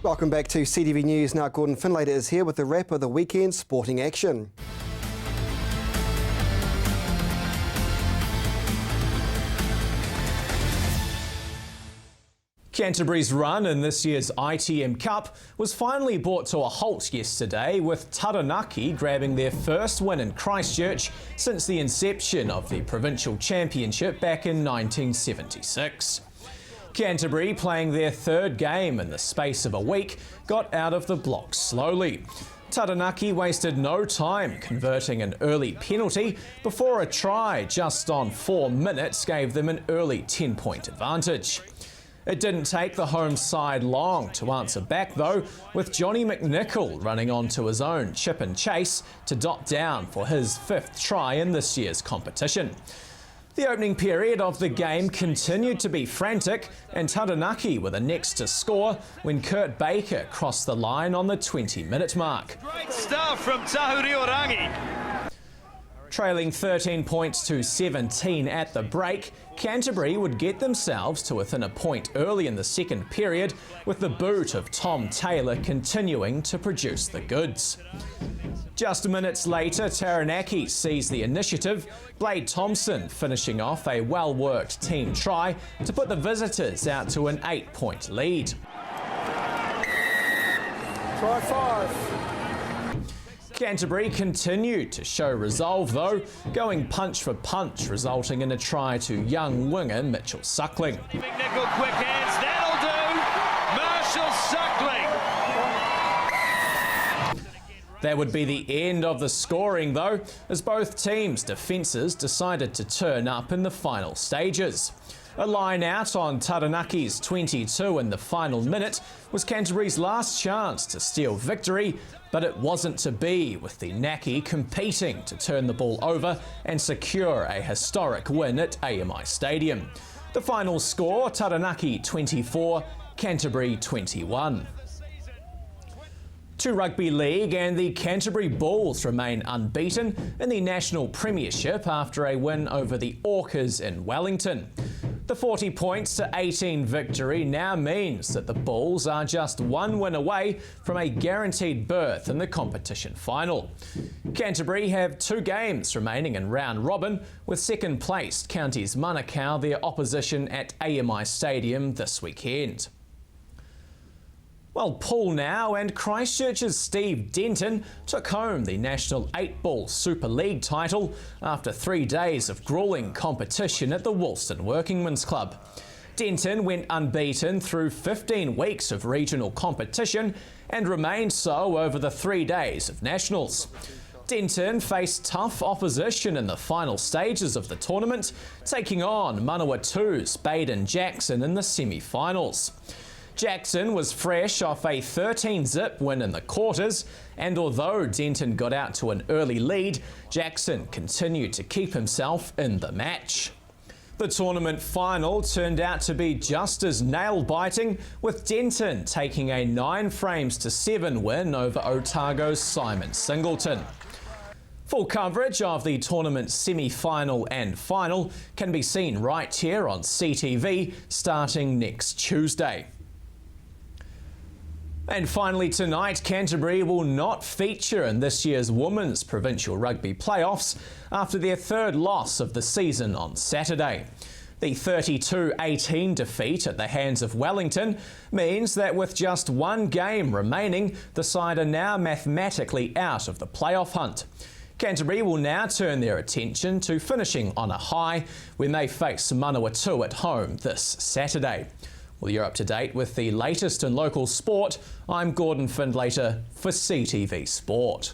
Welcome back to CTV News. Now Gordon Finlater is here with the wrap of the weekend sporting action. Canterbury's run in this year's ITM Cup was finally brought to a halt yesterday, with Taranaki grabbing their first win in Christchurch since the inception of the Provincial Championship back in 1976. Canterbury, playing their third game in the space of a week, got out of the blocks slowly. Taranaki wasted no time converting an early penalty before a try just on 4 minutes gave them an early 10-point advantage. It didn't take the home side long to answer back though, with Johnny McNichol running onto his own chip and chase to dot down for his 5th try in this year's competition. The opening period of the game continued to be frantic, and Taranaki were the next to score when Kurt Baker crossed the line on the 20-minute mark. Great stuff from Tahuriorangi. Trailing 13 points to 17 at the break, Canterbury would get themselves to within a point early in the second period, with the boot of Tom Taylor continuing to produce the goods. Just minutes later, Taranaki seized the initiative, Blade Thompson finishing off a well-worked team try to put the visitors out to an 8-point lead. Try 5. Canterbury continued to show resolve though, going punch for punch, resulting in a try to young winger Mitchell Suckling. McNichol, quick hands, that'll do! Marshall Suckling! That would be the end of the scoring though, as both teams' defences decided to turn up in the final stages. A line out on Taranaki's 22 in the final minute was Canterbury's last chance to steal victory, but it wasn't to be, with the Naki competing to turn the ball over and secure a historic win at AMI Stadium. The final score, Taranaki 24, Canterbury 21. To Rugby League, and the Canterbury Bulls remain unbeaten in the National Premiership after a win over the Orcas in Wellington. The 40 points to 18 victory now means that the Bulls are just one win away from a guaranteed berth in the competition final. Canterbury have 2 games remaining in round robin, with second-placed Counties Manukau their opposition at AMI Stadium this weekend. Well, Pool now, and Christchurch's Steve Denton took home the National 8-Ball Super League title after 3 days of gruelling competition at the Woolston Workingmen's Club. Denton went unbeaten through 15 weeks of regional competition and remained so over the 3 days of nationals. Denton faced tough opposition in the final stages of the tournament, taking on Manawatu's Baden Jackson in the semi-finals. Jackson was fresh off a 13-zip win in the quarters, and although Denton got out to an early lead, Jackson continued to keep himself in the match. The tournament final turned out to be just as nail-biting, with Denton taking a 9-7 win over Otago's Simon Singleton. Full coverage of the tournament's semi-final and final can be seen right here on CTV starting next Tuesday. And finally tonight, Canterbury will not feature in this year's Women's Provincial Rugby Playoffs after their 3rd loss of the season on Saturday. The 32-18 defeat at the hands of Wellington means that with just 1 game remaining, the side are now mathematically out of the playoff hunt. Canterbury will now turn their attention to finishing on a high when they face Manawatu at home this Saturday. Well, you're up to date with the latest in local sport. I'm Gordon Finlater for CTV Sport.